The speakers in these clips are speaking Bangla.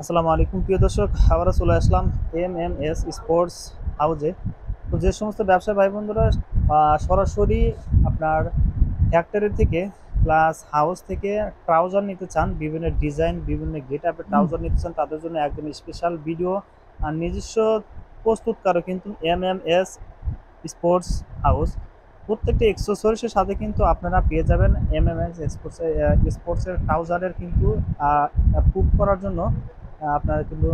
আসসালামু আলাইকুম প্রিয় দর্শক, আবারও চলে আসলাম এমএমএস স্পোর্টস হাউজে। তো যে সমস্ত ব্যবসায়ী ভাই বন্ধুরা সরাসরি আপনার ফ্যাক্টরি থেকে প্লাস হাউস থেকে ট্রাউজার নিতে চান, বিভিন্ন ডিজাইন বিভিন্ন গেট আপের ট্রাউজার নিতে চান, তাদের জন্য একদম স্পেশাল ভিডিও আর নিজস্ব প্রস্তুতকারক কিন্তু এমএমএস স্পোর্টস হাউস। প্রত্যেকটি এক্সেসরিজের সাথে কিন্তু আপনারা পেয়ে যাবেন এমএমএস স্পোর্টসের ট্রাউজারের কিন্তু প্রুভ করার জন্য আপনার কিন্তু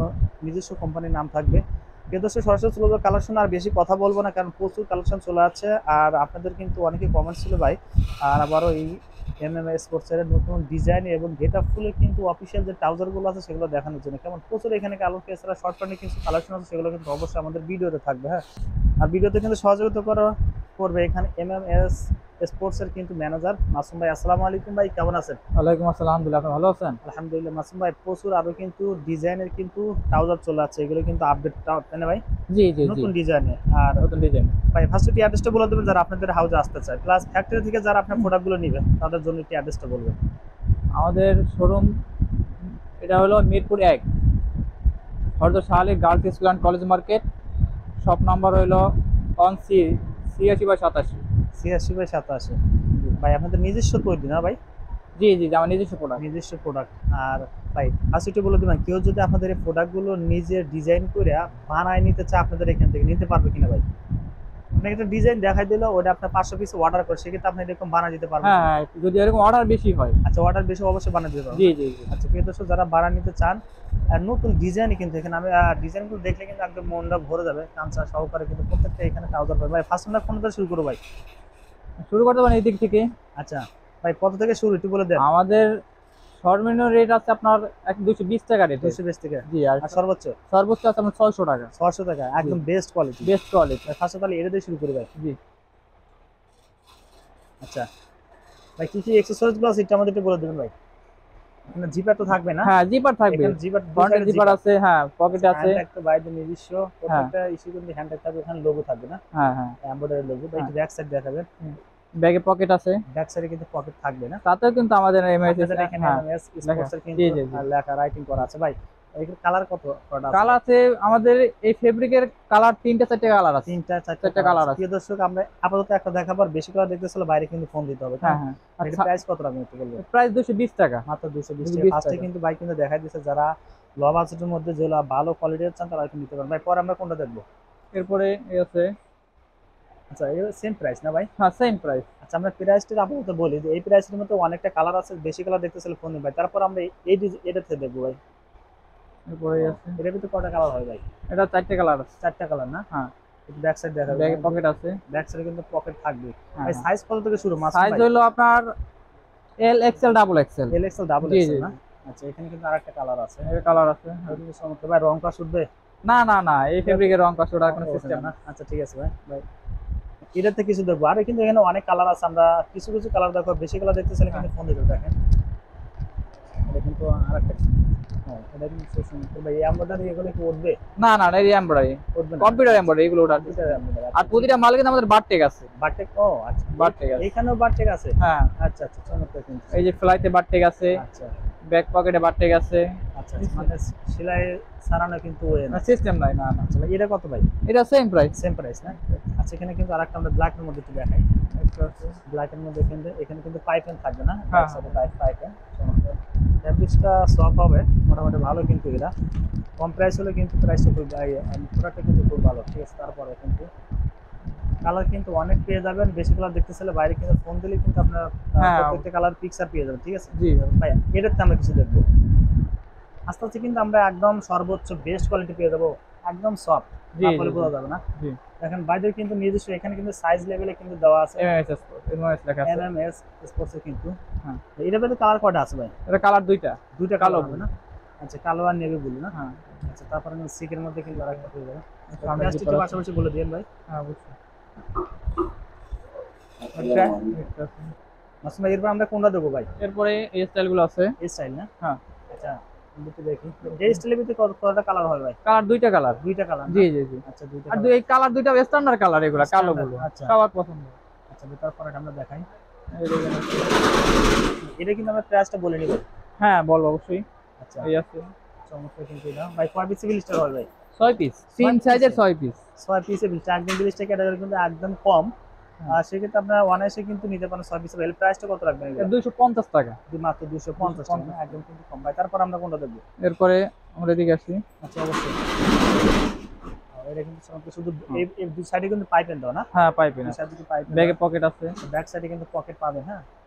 নিজস্ব কোম্পানির নাম থাকবে। প্রিয় দর্শক, সরাসরি চলে যাবো কালেকশন। আর বেশি কথা বলবো না, কারণ প্রচুর কালেকশন চলে আছে। আর আপনাদের কিন্তু অনেকে কমেন্ট ছিল ভাই, আর আবারও এই এমএমএস স্পোর্টসের নতুন ডিজাইন এবং গেট আপ ফুলের কিন্তু অফিসিয়াল যে ট্রাউজারগুলো আছে সেগুলো দেখানোর জন্য কেমন প্রচুর এখানে কালেকশন, এছাড়া শর্ট প্যান্টে কিছু কালেকশন আছে, সেগুলো কিন্তু অবশ্যই আমাদের ভিডিওতে থাকবে। হ্যাঁ, আর ভিডিওতে কিন্তু সহযোগিতা করবে এখানে এমএমএস স্পোর্টসের কিন্তু ম্যানেজার মাসুম ভাই। আসসালামু আলাইকুম ভাই, কেমন আছেন? ওয়ালাইকুম আসসালাম, আলহামদুলিল্লাহ। আপনি ভালো আছেন? আলহামদুলিল্লাহ মাসুম ভাই, প্রচুর আরো কিন্তু ডিজাইনের কিন্তু ট্রাউজার চলে আছে, এগুলো কিন্তু আপডেট তাই না ভাই? জি জি জি। নতুন ডিজাইনে। আর নতুন ডিজাইন। ভাই ফার্স্ট একটি অ্যাড্রেসটা বলে দেবেন যারা আপনাদের হাউসে আসতে চায়, প্লাস ফ্যাক্টরি থেকে যারা আপনার প্রোডাক্টগুলো নেবে তাদের জন্য একটি অ্যাড্রেসটা বলবেন। আমাদের শোরুম এটা হলো মিরপুর 1, হরদ Shah Ali girls school and college market. Shop number হলো 86/87। 86/87। ভাই আপনাদের নিজস্ব তৈরি না ভাই? জি জি জি, আমার নিজস্ব প্রোডাক্ট। নিজস্ব প্রোডাক্ট। আর ভাই ফার্স্ট একটু বলে দেবেন, কেউ যদি আপনাদের এই প্রোডাক্টগুলো নিজে ডিজাইন করে বানায় নিতে চায় আপনাদের এখান থেকে নিতে পারবে কিনা ভাই? আপনাকে একটা ডিজাইন দেখাই দিল, ওটা আপনার 500 পিস অর্ডার করে সেক্ষেত্রে আপনি এরকম বানিয়ে দিতে পারবেন? হ্যাঁ হ্যাঁ, যদি এরকম অর্ডার বেশি হয়। আচ্ছা, অর্ডার বেশি অবশ্যই বানিয়ে দিতে পারবেন। জি জি জি। আচ্ছা প্রিয় দর্শক, যারা বানিয়ে নিতে চান আর নতুন ডিজাইনই কিন্তু এখানে আমি ডিজাইনগুলো দেখলে কিন্তু একদম মনটা ভরে যাবে, কাঁচা সহকারে কিন্তু প্রত্যেকটা এখানে ট্রাউজার পাবে ভাই। ফার্স্ট আমরা কোন থেকে শুরু করবো ভাই? শুরু করতে পারেন এই দিক থেকে। আচ্ছা ভাই, কত থেকে শুরু একটু বলে দেন। আমাদের সর্বনিম্ন রেট আছে আপনার 220 টাকা রেট। 220 থেকে। জি, আর আর সর্বোচ্চ সর্বোচ্চ আছে আপনার 600 টাকা। 600 টাকা, একদম best quality. Best quality. First তাহলে এটা দিয়ে শুরু করি ভাই। জি। আচ্ছা ভাই, কি কি এক্সেসরিজ গুলো আছে এটা আমাদের একটু বলে দেবেন ভাই। এখানে জিপার তো থাকবে না? হ্যাঁ, জিপার থাকবে। এখানে জিপার ফ্রন্টে জিপার আছে, হ্যাঁ, পকেটে আছে। হ্যান্ড একটা বাইরে নিজস্ব হ্যাঁ প্রত্যেকটা ইস্যু কিন্তু হ্যান্ড থাকবে, এখানে লোগো থাকবে না? হ্যাঁ হ্যাঁ। Embroidery logo. ভাই একটু ব্যাক সাইড দেখাবেন। ব্যাগে পকেট আছে। ব্যাক সাইডে কিন্তু পকেট থাকবে না? তাতেও কিন্তু আমাদের আপনাদের এখানে হ্যাঁ এমএস লেখা। স্পোর্টস এর কিন্তু জি জি জি। লেখা রাইটিং করা আছে ভাই। এখানে কালার কতটা আছে? কালার আছে আমাদের এই ফেব্রিকের কালার 3-4টা কালার আছে। তিনটা চারটা চারটা কালার কালার আছে। আছে। প্রিয় দর্শক, আমরা আপাতত একটা দেখাবার, বেশি কালার দেখতেছিল বাইরে কিন্তু ফোন দিতে হবে। হ্যাঁ হ্যাঁ, হ্যাঁ। আর এটা প্রাইস কত রাখবেন একটু বলবেন? প্রাইস 220 টাকা। মাত্র 220 টাকা। 220 ফার্স্টে টাকা। কিন্তু ভাই কিন্তু দেখাই দিচ্ছে, যারা লো বাজেটের মধ্যে যেগুলো ভালো কোয়ালিটির চান তারা কিন্তু নিতে পারেন ভাই। পরে আমরা কোনটা দেখবো? এরপরে এই আছে। আচ্ছা, এর সেম প্রাইস না ভাই? হ্যাঁ, সেম প্রাইস। আচ্ছা, আমরা প্রাইসটা আপাতত বলি যে এই প্রাইসের মধ্যে অনেকটা কালার আছে, বেশি কালার দেখতেছিল ফোন ভাই। তারপর আমরা এটাতে দেখবো ভাই। এরপরে আছে। এটার ভিতরে কটা কালার হয় ভাই? এটা 4টা কালার আছে। চারটা কালার না? হ্যাঁ। একটু ব্যাক সাইড দেখাবেন। ব্যাগে পকেট আছে। ব্যাক সাইডে কিন্তু পকেট থাকবে হ্যাঁ ভাই। হ্যাঁ। সাইজ কত থেকে শুরু মাসুম সাইজ ভাই? হলো আপনার L XL double XL. L XL double G G XL G. না? আচ্ছা, এখানে কিন্তু আরেকটা কালার আছে। এর কালার আছে। এটা কিন্তু চমৎকার ভাই। রং কাজ উঠবে? না না না, এই ফেব্রিকের রং কষ্ট ওঠার কোনো ওঠে সিস্টেম না? না। আচ্ছা ঠিক আছে ভাই। ভাই এটাতে কিছু দেখবো, আরে কিন্তু এখানে অনেক কালার আছে, আমরা কিছু কিছু কালার দেখো, বেশি কালার দেখতেছিলেন কিন্তু ফোন দিতে দেখেন। এটা কিন্তু আরেকটা। হ্যাঁ, এটা কিন্তু খুব সুন্দর ভাই। এই এমব্রয়ডারি এগুলো কি উঠবে? না না না, এই এমব্রয়ডারি, উঠবে না? কম্পিউটার এমব্রয়ডারি এগুলো ওঠার। Computer embroidery. আর প্রতিটা মালে কিন্তু আমাদের বারটেক আছে। বারটেক। ও আচ্ছা, বারটেক আছে। এখানেও বারটেক আছে? হ্যাঁ। আচ্ছা আচ্ছা, চমৎকার কিন্তু। এই যে ফ্লাইতে বারটেক আছে, আচ্ছা ব্যাক পকেটে বারটেক আছে। আচ্ছা আচ্ছা, মানে সেলাই সারানো কিন্তু ওয়ে না, না? সিস্টেম নাই। না না। আচ্ছা ভাই, এটা কত ভাই? এটা সেম প্রাইস। সেম প্রাইস না? আচ্ছা, এখানে কিন্তু আরেকটা আমরা ব্ল্যাকের মধ্যে একটু দেখাই। ব্ল্যাকের মধ্যে কিন্তু এখানে কিন্তু পাইপেন থাকবে না? হ্যাঁ। সাথে পাইপেন। চমৎকার। ফ্যাব্রিক্সটা সফট হবে মোটামুটি ভালো কিন্তু এরা। কম প্রাইস হলে কিন্তু প্রাইসটা খুব প্রোডাক্টটা কিন্তু খুব ভালো। ঠিক আছে, তারপরে কিন্তু কালার কিন্তু অনেক পেয়ে যাবেন। বেশি কালার দেখতেছিলে বাইরে কিন্তু ফোন দিলে কিন্তু আপনার হ্যাঁ। প্রত্যেকটা কালার পিকচার পেয়ে যাবেন। ঠিক আছে জি ভাই, এটাতে আমরা কিছু দেখবো। আস্তে আস্তে কিন্তু আমরা একদম সর্বোচ্চ বেস্ট কোয়ালিটি পেয়ে যাবো, একদম সফট। জি না জি বলে জি। বোঝা যাবে না। জি। দেখেন বাইরের কিন্তু নিজস্ব এখানে কিন্তু সাইজ লেভেলে কিন্তু দেওয়া আছে এমএস স্পোর্ট, এমএস লেখা আছে। এমএমএস স্পোর্টস এর কিন্তু। হ্যাঁ। এটা ভিতরে কালার কয়টা আছে ভাই? এটা কালার দুইটা। দুইটা কালো কালার হবে না? আচ্ছা, কালো আর নেভি ব্লু না? হ্যাঁ। আচ্ছা, তারপরে সিকের মধ্যে কিন্তু আরেকটা পেয়ে যাবেন। সামনে প্রাইসটা জিপার একটু আছে। পাশাপাশি বলে দিন ভাই। হ্যাঁ, বুঝছি। আচ্ছা এটা আছে। মাসুম ভাই, এরপর আমরা কোনটা দেবো ভাই? এরপরে এই স্টাইলগুলো আছে। এই স্টাইল না? হ্যাঁ। আচ্ছা, দুটো দেখি। এই স্টাইলের ভিতরে কতটা কালার হয় ভাই? কালার দুইটা কালার। দুইটা কালার? জি জি জি। আচ্ছা, দুইটা আর কালার। এই কালার দুইটা স্ট্যান্ডার্ড কালার, এগুলা কালো Standard, গুলো আচ্ছা। সবার পছন্দ। আচ্ছা, তারপরে আমরা দেখাই। এই দেখেন আছে। এটা কিন্তু আমরা প্রাইসটা বলে নিব। হ্যাঁ, বল অবশ্যই। আচ্ছা, এই আছে। চমৎকার কিন্তু এটা ভাই কয় পিসে ব্লিস্টার হবে ভাই? 6 পিস, 3 সাইজের 6 পিস। 6 পিসে ব্লিস্টার একদম ব্লিস্টার ক্যাটাগরি কিন্তু একদম কম। আর সেক্ষেত্রে আপনারা অনায়াসে কিন্তু নিতে পারেন 6 পিসের। এর প্রাইসটা কত রাখবেন এগুলো? 250 টাকা। মাত্র 250 টাকা না? একদম কিন্তু কম ভাই। তারপর আমরা কোনটা দেখবো? এরপরে আমরা এদিকে আসি। আচ্ছা অবশ্যই। এটা কিন্তু চমৎকার, শুধু এই দুই সাইডে কিন্তু পাইপেন দাও না? হ্যাঁ, পাইপেন দুই আছে, সাইডে পাইপেন, ব্যাগে পকেট আছে, ব্যাক সাইডে কিন্তু পকেট পাবেন। হ্যাঁ,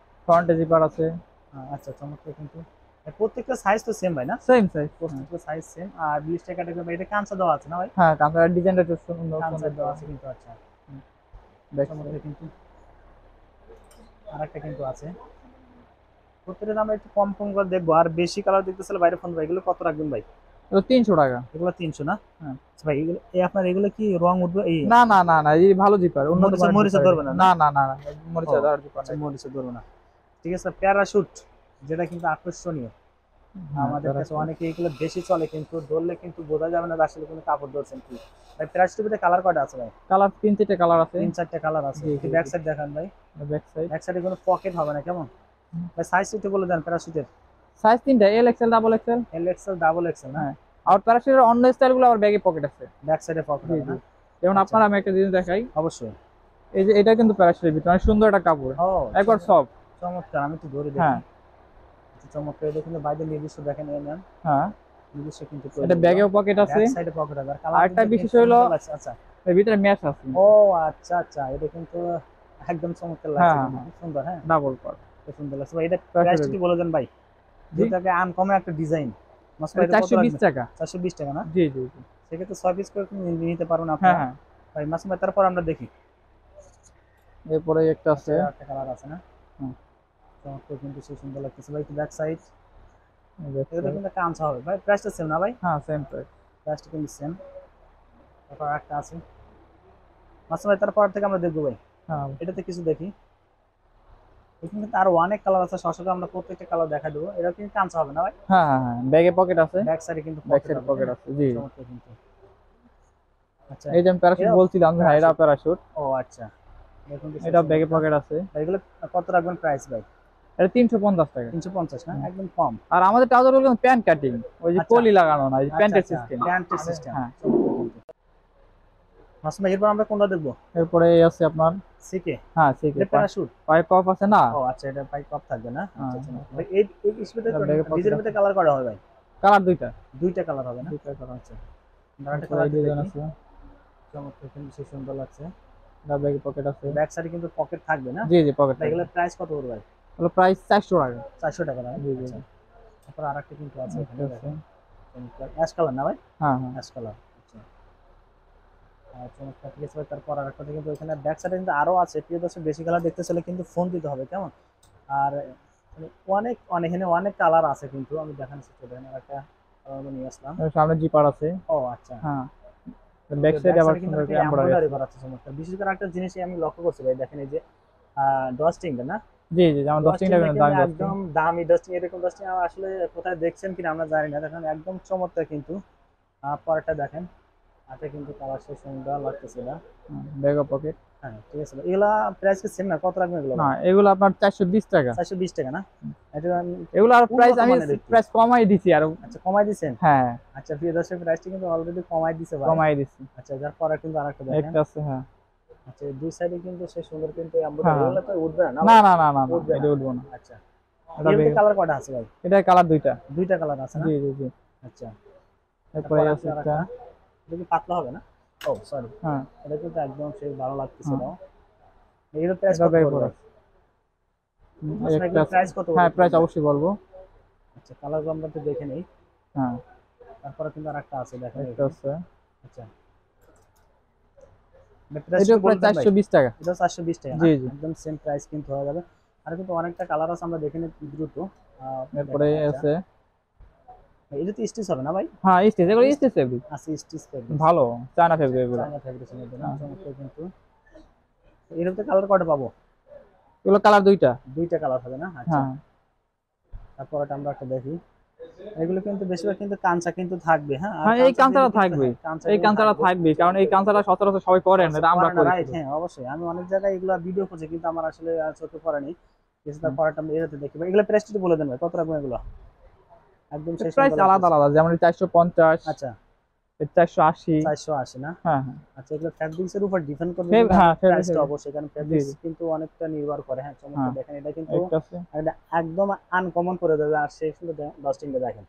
ফ্রন্টে জিপার আছে। আচ্ছা চমৎকার কিন্তু প্রত্যেকটা সাইজ তো সেম ভাই না? সেম সাইজ, প্রত্যেকটা সাইজ সেম। আর ব্লিস্টার ক্যাটাগরি এটা কাঁচা দেওয়া আছে না ভাই? হ্যাঁ, কাঁচার ডিজাইনটা একটু সুন্দর কাঁচা দেওয়া আছে আছে। কিন্তু। আচ্ছা ব্যাক চমৎকার কিন্তু আরেকটা কিন্তু আছে। প্রত্যেকটা আমরা একটু কম কম করে দেখবো। আর বেশি কালার দেখতেছিল বাইরে ফোন ভাই, এগুলো কত রাখবেন ভাই? এটা 300 টাকা। এগুলো 300 না? হ্যাঁ। আচ্ছা ভাই এগুলো আপনার এগুলো কি রং উঠবে? এই না না না না, এই ভালো জিপার, উন্নত মানের মরিচা জিপার। ধরবে না? না না না না, মরিচা ধরার জিপার আচ্ছা না। মরিচা ধরবে না। ঠিক আছে, প্যারাশুট যেটা কিন্তু আকর্ষণীয়। আমাদের কাছে অনেকে এগুলো বেশি চলে, কিন্তু ধরলে কিন্তু বোঝা যাবে না যে আসলে কোনো কাপড় ধরছেন কি। ভাই প্যারাশুটের ভিতরে কালার কয়টা আছে ভাই? কালার 3-4টা কালার আছে। 3-4টা কালার আছে। জি, জি, ব্যাক জি। সাইড দেখান ভাই। ব্যাক সাইড, ব্যাক সাইডে কোনো পকেট হবে না কেমন? ভাই সাইজ একটু বলে দেন প্যারাশুটের। সাইজ 3টা, এল XL, double XL. L XL, double Excel না? হ্যাঁ, আর প্যারাশুটের অন্য স্টাইলগুলো আবার ব্যাগে পকেট আছে। ব্যাক সাইডে পকেট জি হবে জি, না? যেমন আচ্ছা। আপনার আমি একটা জিনিস দেখাই। অবশ্যই। এই যে এটা কিন্তু প্যারাশুটের ভিতরে অনেক সুন্দর একটা কাপড়, ও একবার সফট। চমৎকার, আমি একটু ধরে হ্যাঁ দেখি। আচ্ছা, চমৎকার। এটা কিন্তু বাইরে নিজস্ব দেখেন এই নেন, হ্যাঁ, নিজস্ব কিন্তু এটা ব্যাগেও পকেট আছে। ব্যাক সাইডে পকেট আছে। আর কালার আরেকটা বিশেষ হলো আচ্ছা এর ভিতরে ম্যাচ আছে। ও আচ্ছা আচ্ছা, এটা কিন্তু একদম চমৎকার হ্যাঁ, লাগছে হ্যাঁ, কিন্তু, হ্যাঁ। খুব সুন্দর। হ্যাঁ, ডাবল পার, খুব সুন্দর লাগছে ভাই। এটা প্রাইস প্রাইসটা কি বলে দেন ভাই? জি, যেটাকে আনকমন একটা ডিজাইন মাস্ক এটা এটা কত 420 রাখবেন? টাকা। 420 টাকা না? জি জি জি, সেক্ষেত্রে 6 পিস করে কিন্তু নিতে পারবেন হ্যাঁ আপনারা। হ্যাঁ। ভাই মাসুম ভাই তারপর আমরা দেখি। এরপরে একটা আছে। আচ্ছা, একটা কালার আছে না? হুম, চমৎকার কিন্তু, খুব সুন্দর লাগতেছে ভাই। ব্যাক সাইড back এটা side, কিন্তু কাঁচা হবে ভাই। প্রাইসটা সেম না ভাই? হ্যাঁ সেম প্রাইস। প্রাইসটা কিন্তু সেম। তারপর একটা আছে মাসুম ভাই, তারপর থেকে আমরা দেখবো ভাই। হ্যাঁ এটাতে কিছু দেখি। এখানে কিন্তু আরো অনেক কালার আছে, সরাসরি আমরা প্রত্যেকটা কালার দেখা দেবো। এটা কিন্তু কাঁচা হবে না ভাই? হ্যাঁ হ্যাঁ হ্যাঁ, ব্যাগে পকেট আছে। ব্যাক সাইডে কিন্তু ব্যাক পকেট সাইডে হবে। পকেট হ্যাঁ? আছে, জি। চমৎকার কিন্তু। আচ্ছা এই যে আমি প্যারাশুট এটাও বলছিলাম, হ্যাঁ এটা প্যারাশুট। প্যারাশুট। ও আচ্ছা, দেখুন তো এটা সুন্দর ব্যাগে একটা। পকেট আছে। এগুলো কত রাখবেন প্রাইস ভাই? এটা 350 টাকা। 350 না? একদম কম। আর আমাদের ট্রাউজার গুলো প্যান্ট কাটিং, ওই যে আচ্ছা। কলি লাগানো না, এই আচ্ছা প্যান্টের আচ্ছা, সিস্টেম। প্যান্টের সিস্টেম। হ্যাঁ, মাসুম ভাই এরপর আমরা কোনটা দেখবো? এরপরে এই আছে আপনার। সিকে। হ্যাঁ ঠিক এটা আছে, প্যারাশুট। পাইপ অফ আছে না। ও আচ্ছা, এটা পাই কপ থাকবে না? আচ্ছা হ্যাঁ, আচ্ছা। ভাই এই স্পিডে এটা ব্যাগে পকেট ডিজাইনের আছে। মধ্যে কালার করা হবে ভাই? কালার দুইটা। দুইটা কালার হবে না? দুইটা কালার। আচ্ছা, আরেকটা তারপরে কালার এই ডিজাইন দেখি। আছে, চমৎকার কিন্তু, খুব সুন্দর লাগছে। এটা ব্যাগে পকেট আছে। ব্যাক সাইডে কিন্তু পকেট থাকবে না? জি জি, পকেট ভাই এগুলোর প্রাইস কত পড়বে ভাই? হলো প্রাইস 400 টাকা। 400 টাকা না? জি জি আচ্ছা। জি, তারপর আরেকটা কিন্তু আছে এখানে একটা আছে। দেখেন। চমৎকার অ্যাশ কালার না ভাই? হ্যাঁ হ্যাঁ, অ্যাশ কালার। আচ্ছা। আর চমৎকার, ঠিক আছে ভাই। তারপর আরেকটা কিন্তু এখানে ব্যাক সাইডে কিন্তু আরো আছে। প্রিয় দর্শক, বেশি কালার দেখতে চাইলে কিন্তু ফোন দিতে হবে কেমন? আর মানে অনেক অনেক এখানে অনেক কালার আছে কিন্তু, আমি দেখানোর চেষ্টা করি। আরেকটা কালার নিয়ে আসলাম। এর সামনে জিপার আছে। ও আচ্ছা। হ্যাঁ, ব্যাক সাইডে আবার কিন্তু সুন্দর করে এমব্রয়ডারি এমব্রয়ডারি আছে। করা আছে চমৎকার। বিশেষ করে একটা জিনিস আমি লক্ষ্য করছি ভাই, দেখেন এই যে ডস্টিংটা না? জি জি, যেমন 10 টাকা ডস্টিংটা দাম কিন্তু 10 একদম দামি ডস্টিং। এরকম ডস্টিং আমরা আসলে কোথায় দেখছেন কিনা আমরা জানি না। দেখেন একদম চমৎকার কিন্তু। পরেরটা দেখেন, হাতে কিন্তু কালার সে সুন্দর লাগতেছে না? Bag pocket. হ্যাঁ ঠিক আছে ভাই। এগুলা প্রাইস কি সেম না? কত রাখবেন এগুলো? না, এগুলো আপনার 420 টাকা। 420 টাকা না? এটা এগুলো আর প্রাইস উন্নত আমি মানের একটু। প্রাইস কমাই দিছি আর। আচ্ছা, কমাই দিছেন? হ্যাঁ, আচ্ছা, প্রিয় দর্শক প্রাইসটা কিন্তু অলরেডি কমাই দিছে ভাই। কমাই দিছি। আচ্ছা, যার পরে কিন্তু আরেকটা দেখেন। একটা আছে, হ্যাঁ। আচ্ছা, এই দুই সাইডে কিন্তু সে সুন্দর কিন্তু এমব্রয়ডারি। হ্যাঁ। এগুলো তো উঠবে না না না ভাই? না না না না, উঠবে এটা না? উঠবো না। আচ্ছা, এটা এর ব্যাগ, কালার কয়টা আছে ভাই? এটা কালার দুইটা। দুইটা কালার আছে না? জি জি জি। আচ্ছা, এরপরে তারপর আছে আছে একটা। আরেকটা। এটা কি পাতলা হবে না? ও সরি, হ্যাঁ, এটা কিন্তু একদম সেই ভালো লাগতেছে হ্যাঁ। না। এর প্রাইস এটা কত ব্যাগ পড়বে? পড়ে। আচ্ছা, একটা এগুলোর প্রাইস কত হ্যাঁ, পড়বে? প্রাইস অবশ্যই বলবো। আচ্ছা, কালারগুলো আমরা একটু দেখে নেই। হ্যাঁ, তারপরে কিন্তু আরেকটা আছে দেখেন একটা এখানে। আছে। আচ্ছা, প্রাইস এটা প্রায় বলবেন ভাই? 420 টাকা। এটা 420 টাকা না? জি জি। একদম সেম প্রাইস কিন্তু হয়ে যাবে। আর কিন্তু অনেকটা কালার আছে, আমরা দেখে নিই দ্রুত। এরপরে দেখেন, আচ্ছা। আছে। এটা তো স্টিচ হবে না ভাই? হ্যাঁ, স্টিচ, এগুলো স্টিচ ফেব্রিক আছে স্টিচ ফেব্রিক। ভালো, চায়না ফেব্রিক এগুলো। চায়না ফেব্রিক্সের মধ্যে না? হ্যাঁ। চমৎকার কিন্তু। এর মধ্যে কালার কয়টা পাবো? এগুলো কালার দুইটা। দুইটা কালার হবে না? আচ্ছা, হ্যাঁ, তারপর আমরা একটা দেখি। এগুলো কিন্তু বেশিরভাগ কিন্তু কাঁচা কিন্তু থাকবে। হ্যাঁ, আর হ্যাঁ, এই কাঁচা কাঁচাটা কিন্তু থাকবে। কাঁচা এই কিন্তু কাঁচাটা থাকবে, কারণ এই কাঁচাটা সচরাচর সবাই করেন, এটা আমরা করে না, করি রাইট? শুধু। হ্যাঁ অবশ্যই, আমি অনেক জায়গায় এগুলা ভিডিও করছি কিন্তু আমার আসলে চোখে পড়েনি। কিছু তারপর আমরা এটাতে দেখি ভাই। এগুলো প্রাইস একটু বলে দেন ভাই, কত রাখবেন এগুলো? একদম শেষ প্রাইস মডেল আলাদা আলাদা, যেমন 450, আচ্ছা 480। 480 না? হ্যাঁ হ্যাঁ আচ্ছা, এগুলো ফ্যাব্রিক্স এর উপর ডিপেন্ড করবে হ্যাঁ, কিন্তু fabrics প্রাইসটা এর- অবশ্যই, কারণ জি ফ্যাব্রিক্স জি কিন্তু অনেকটা নির্ভর করে। হ্যাঁ, চমৎকার হ্যাঁ, দেখেন, এটা কিন্তু একটা আছে। এটা একদম আনকমন করে দেবে। আর সেই সুন্দর ডাস্টিংটা দেখেন,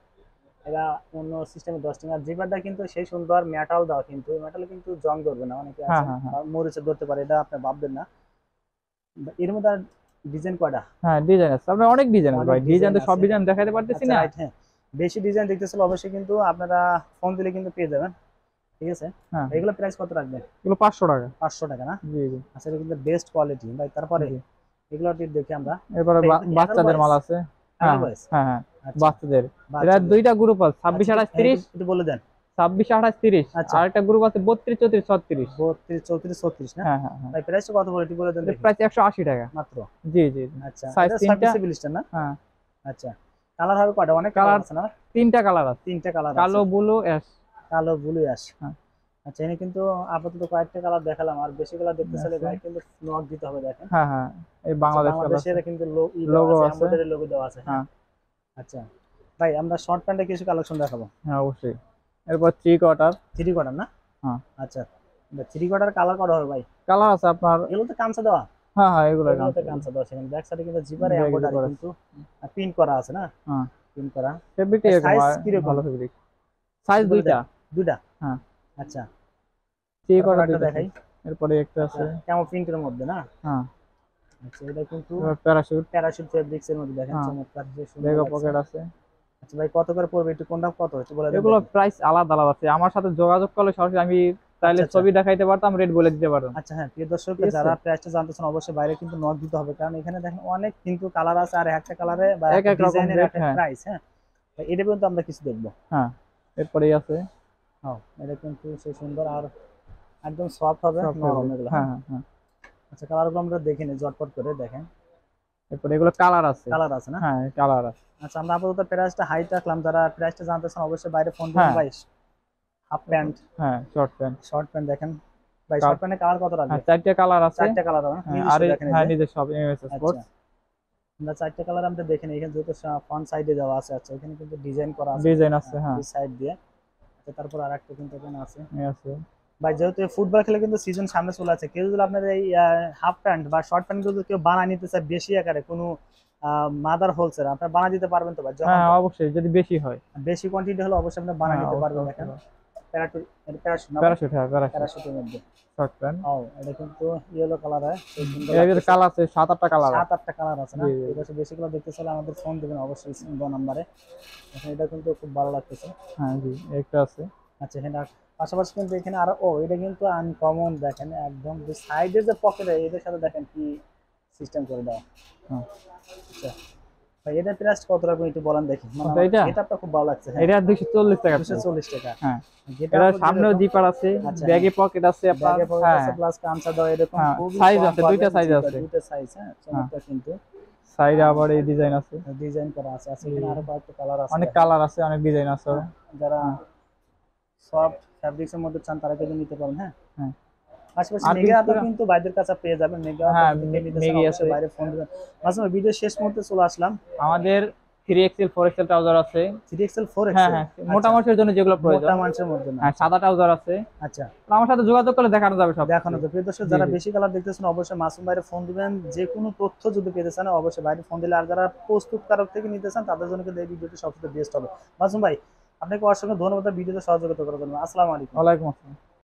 এটা অন্য সিস্টেমে ডাস্টিং। আর জিপারটা কিন্তু সেই সুন্দর মেটাল দেওয়া, কিন্তু মেটালে কিন্তু জং ধরবে না, অনেকে হ্যাঁ আছে হ্যাঁ হ্যাঁ মরিচে ধরতে পারে, এটা আপনি ভাববেন না। এর মধ্যে আর ডিজাইন কয়টা? হ্যাঁ, ডিজাইন আছে আপনার, অনেক ডিজাইন আছে অনেক ভাই, ডিজাইন তো ডিজাইন সব আছে। ডিজাইন দেখাতে পারতেছি আচ্ছা না। রাইট, হ্যাঁ, বেশি ডিজাইন দেখতেছিল অবশ্যই কিন্তু আপনারা ফোন দিলে কিন্তু পেয়ে যাবেন। ঠিক আছে, হ্যাঁ, এগুলো প্রাইস কত রাখবেন? এগুলো 500 টাকা। 500 টাকা না? জি জি আচ্ছা, এটা কিন্তু বেস্ট কোয়ালিটি ভাই। তারপরে জি। এগুলো দেখি আমরা। এরপরে বাচ্চাদের মাল আছে। হ্যাঁ অ্যাডাল্ট বয়েজ, হ্যাঁ হ্যাঁ, আচ্ছা বাচ্চাদের। এটা বাচ্চাদের। দুইটা গ্রুপ আছে, 26 আচ্ছা, 28 30। একটু বলে দেন। 26 28 30, আচ্ছা, আর একটা গ্রুপ আছে 32 34 36। 32 34 36 না? হ্যাঁ হ্যাঁ হ্যাঁ, ভাই প্রাইসটা কত বলে একটু বলে দেন এটা দেখি। প্রাইস 180 টাকা মাত্র? জি জি জি। আচ্ছা, সাইজ এটা তিনটা। সার্ভিসেবল স্টার না? হ্যাঁ, আচ্ছা, কালার হবে কয়টা? অনেক কালার কালার আছে না? তিনটা কালার আছে, তিনটা কালার আছে, কালো ব্লু অ্যাশ। কালো ব্লু অ্যাশ। হ্যাঁ, আচ্ছা, এখানে কিন্তু আপাতত কয়েকটা কালার দেখালাম, আর বেশি কালার দেখতে চাইলে আছে। ভাই কিন্তু নক দিতে হবে। দেখেন, হ্যাঁ হ্যাঁ, এই আচ্ছা, বাংলাদেশ কালার আছে, বাংলাদেশের কিন্তু লোগো আছে। এমব্রয়ডারি লোগো দেওয়া আছে। হ্যাঁ, হ্যাঁ আচ্ছা ভাই, আমরা শর্ট প্যান্টে কিছু কালেকশন দেখাবো। হ্যাঁ অবশ্যই। এরপর 3 কোয়ার্টার। থ্রি কোয়ার্টার না? হ্যাঁ, আচ্ছা, থ্রি কোয়ার্টার কালার করা হবে ভাই? কালার আছে আপনার। এগুলো তো কাঁচা দেওয়া, হ্যাঁ হ্যাঁ, এগুলো এগুলোতে কাঁচা দেওয়া। সেখানে ব্যাক সাইডে কিন্তু জিপারে ব্যাগে এমব্রয়ডারি করা আছে। কিন্তু প্রিন্ট করা আছে না? হ্যাঁ, প্রিন্ট করা। ফেব্রিকটা এরকম সাইজ আর কিরকম? ভালো ফেব্রিক। সাইজ বলে দুইটা। দেন। দুইটা? হ্যাঁ, আচ্ছা, 3 তারপর কোয়ার্টার একটা দুইটা দেখাই। size। এরপরে একটা আছে। কেমন প্রিন্টের মধ্যে না? হ্যাঁ, আচ্ছা, এটা কিন্তু এবার প্যারাশুট। প্যারাশুট ফেব্রিক্স এর মধ্যে দেখেন, হ্যাঁ, চমৎকার, যে সুন্দর লেগো লাগছে। পকেট আছে। আচ্ছা ভাই, কত করে পড়বে একটু, কোনটা কত একটু বলে দেন এগুলো দেখি। প্রাইস আলাদা আলাদা আছে, আমার সাথে যোগাযোগ করলে সরাসরি আমি চাইলে আচ্ছা, আচ্ছা। ছবি দেখাইতে পারতাম, রেট বলে দিতে পারতাম। আচ্ছা, হ্যাঁ, প্রিয় দর্শক, ঠিক আছে? যারা প্রাইসটা জানতে চান অবশ্যই বাইরে কিন্তু নক দিতে হবে, কারণ এখানে দেখেন অনেক কিন্তু কালার আছে, আর একটা কালারে বা এক একটা এক রকম ডিজাইনের রেট। একটা হ্যাঁ প্রাইস। হ্যাঁ, ভাই, এটা পর্যন্ত আমরা কিছু দেখবো। হ্যাঁ, এরপরেই আছে হ্যাঁ, এটা কিন্তু সেই সুন্দর, আর একদম সফট হবে, সব নরম ফেব্রিক। এগুলো। হ্যাঁ হ্যাঁ, হ্যাঁ হ্যাঁ, আচ্ছা, কালারগুলো আমরা দেখে নিই ঝটপট করে। দেখেন, এরপরে এগুলো কালার আছে। কালার আছে না? হ্যাঁ, কালার আছে। আচ্ছা, আমরা আপাতত প্রাইসটা হাইট রাখলাম। যারা প্রাইসটা জানতে চান অবশ্যই বাইরে ফোন দিবেন। হ্যাঁ। ভাই, হাফ প্যান্ট, হ্যাঁ, শর্ট প্যান্ট। শর্ট প্যান্ট দেখেন ভাই, শর্ট প্যান্টে কালার কত রাখবে? হ্যাঁ, 4টা কালার আছে। চারটা কালার হবে না? হ্যাঁ, নিজস্ব আর দেখেন, এই হ্যাঁ, যে। নিজের সব এমএস স্পোর্টস। আচ্ছা, আমরা চারটা কালার আমরা দেখে নিই। এখানে যেহেতু ফ্রন্ট সাইডে দেওয়া আছে। আচ্ছা, এখানে কিন্তু ডিজাইন করা আছে, ডিজাইন আছে। হ্যাঁ, দুই সাইড দিয়ে। আচ্ছা, তারপর আরেকটা কিন্তু এখানে আছে। এই আছে। ভাই, যেহেতু ফুটবল খেলে কিন্তু সিজন সামনে চলে আছে, কেউ যদি আপনার এই হাফ প্যান্ট বা শর্ট প্যান্ট গুলো কেউ বানায় নিতে চায় বেশি আকারে, কোনো মাদার হোলসেল আপনার বানিয়ে দিতে পারবেন তো ভাই? যখন হ্যাঁ, অবশ্যই, যদি বেশি হয়। বেশি কোয়ান্টিটি হলে অবশ্যই আপনি বানিয়ে হ্যাঁ, নিতে পারবেন। অবশ্যই, দেখেন, অবশ্যই। প্যারাশুট না? প্যারাশুট। হ্যাঁ, প্যারাশুট প্যারাশুটের মধ্যে। Short pant. ও, এটা কিন্তু ইয়েলো কালার হয়, খুব সুন্দর এর লাগতেছে। কালার আছে 7-8টা কালার। 7-8টা কালার আছে না? জি জি। ঠিক আছে, বেশিগুলো দেখতে চাইলে আমাদের ফোন দেবেন অবশ্যই নাম্বারে। এখন এটা কিন্তু খুব ভালো লাগতেছে। হ্যাঁ জি, একটা আছে। আচ্ছা, এখানে পাশাপাশি কিন্তু এখানে আরো, এটা কিন্তু আনকমন দেখেন, একদম যে সাইডের যে পকেট, এদের সাথে দেখেন কি সিস্টেম করে দেওয়া। হ্যাঁ, আচ্ছা ভাই, এটা প্রাইস কত রাখবেন একটু বলেন দেখি। মানে কোনটা এটা? এটা খুব ভালো লাগছে। হ্যাঁ, এটা 240 টাকা। 240 টাকা। হ্যাঁ, যেটা এটার আপনার সামনেও যেরকম- জিপার আছে, আচ্ছা, ব্যাগে পকেট আছে আপনার। ব্যাগে পকেট হ্যাঁ, আছে, প্লাস কাঁচা দাও, এরকম হ্যাঁ, খুবই সাইজ কম আছে, দুইটা পাবেন, সাইজ জিপার, আছে। দুইটা সাইজ। হ্যাঁ, চমৎকার কিন্তু সাইডে আবার এই ডিজাইন আছে। ডিজাইন করা আছে। আচ্ছা, এখানে আরো কয়েকটা কালার আছে। অনেক দেখেন। কালার আছে, অনেক ডিজাইন আছে। যারা সফট ফ্যাব্রিক্স এর মধ্যে চান তারা কিন্তু নিতে পারেন। হ্যাঁ, হ্যাঁ, পাশাপাশি আর মেগা কিছু- কিন্তু বাইরের কাছে পেয়ে যাবেন। মেগা হ্যাঁ, থেকে নিতে চান মেগি অবশ্যই আছে। বাইরে ফোন দিবেন। মাঝে ভিডিও শেষ মুহূর্তে চলে আসলাম। আমাদের 3XL 4XL ট্রাউজার আছে। 3XL 4XL? হ্যাঁ হ্যাঁ, মোটা মানুষের জন্য যেগুলো প্রয়োজন। মোটা মানুষের মধ্যে না? হ্যাঁ, সাদা ট্রাউজার আছে। আচ্ছা, তো আমার সাথে যোগাযোগ করলে দেখানো যাবে সব। দেখানো তো প্রিয় দর্শক, জি, যারা জি। বেশি কালার দেখতেছেন অবশ্যই মাসুম বাইরে ফোন দিবেন। যে কোনো তথ্য যদি পেতে চান অবশ্যই বাইরে ফোন দিলে, আর যারা প্রস্তুতকারক থেকে নিতে চান তাদের জন্য কিন্তু এই ভিডিওটি সবচেয়ে বেস্ট হবে। মাসুম ভাই, আপনাকে অসংখ্য ধন্যবাদ ভিডিওতে সহযোগিতা করার জন্য। আসসালামু আলাইকুম। ওয়ালাইকুম আসসালাম।